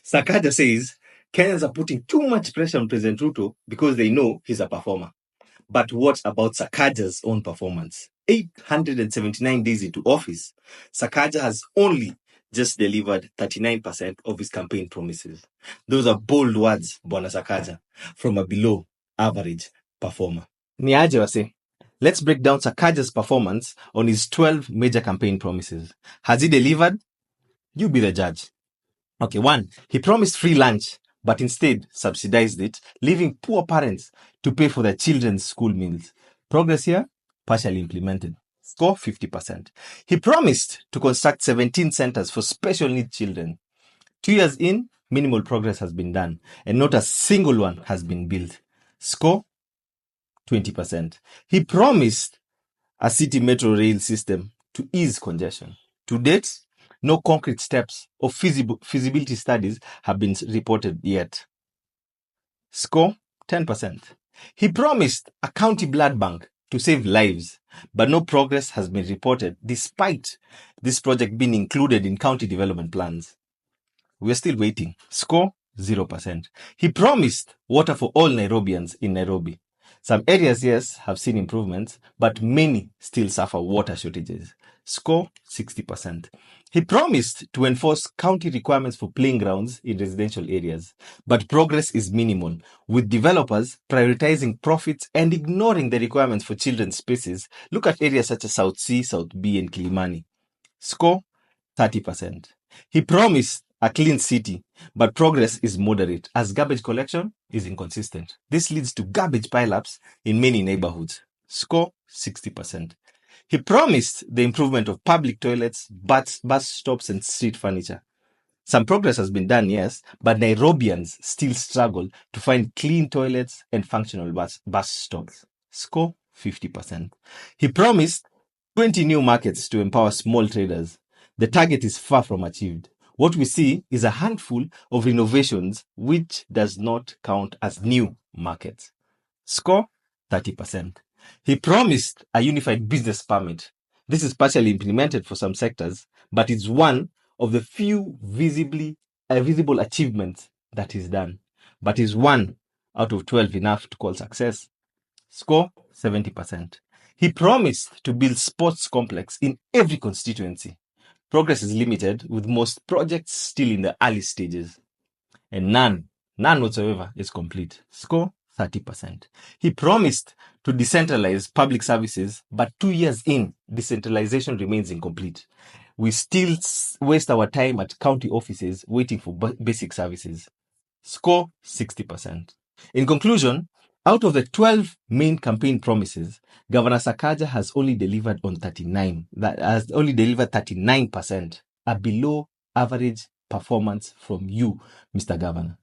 SAKAJA says Kenyans are putting too much pressure on President Ruto because they know he's a performer. But what about SAKAJA's own performance? 879 days into office, SAKAJA has only just delivered 39% of his campaign promises. Those are bold words, Bwana SAKAJA, from a below average performer. Niaje wase. Let's break down SAKAJA's performance on his 12 major campaign promises. Has he delivered? You be the judge. Okay, 1. He promised free lunch, but instead subsidized it, leaving poor parents to pay for their children's school meals. Progress here? Partially implemented. Score 50%. He promised to construct 17 centers for special needs children. 2 years in, minimal progress has been done, and not a single one has been built. Score 20%. He promised a city metro rail system to ease congestion. To date, no concrete steps or feasibility studies have been reported yet. Score 10%. He promised a county blood bank to save lives, but no progress has been reported despite this project being included in county development plans. We're still waiting. Score 0%. He promised water for all Nairobians in Nairobi. Some areas, yes, have seen improvements, but many still suffer water shortages. Score 60%. He promised to enforce county requirements for playing grounds in residential areas, but progress is minimal, with developers prioritizing profits and ignoring the requirements for children's spaces. Look at areas such as South C, South B, and Kilimani. Score 30%. He promised a clean city, but progress is moderate as garbage collection is inconsistent. This leads to garbage pileups in many neighborhoods. Score 60%. He promised the improvement of public toilets, bus stops, and street furniture. Some progress has been done, yes, but Nairobians still struggle to find clean toilets and functional bus stops. Score 50%. He promised 20 new markets to empower small traders. The target is far from achieved. What we see is a handful of renovations, which does not count as new markets. Score 30%. He promised a unified business permit. This is partially implemented for some sectors, but it's one of the few visible achievements that is done. But is 1 out of 12 enough to call success? Score 70%. He promised to build sports complex in every constituency. Progress is limited, with most projects still in the early stages. And none whatsoever is complete. Score 30%. He promised to decentralize public services, but 2 years in, decentralization remains incomplete. We still waste our time at county offices waiting for basic services. Score 60%. In conclusion, out of the 12 main campaign promises, Governor SAKAJA has only delivered 39%, a below average performance from you, Mr. Governor.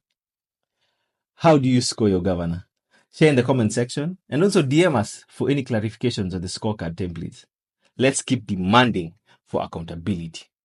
How do you score your governor? Share in the comment section and also DM us for any clarifications on the scorecard templates. Let's keep demanding for accountability.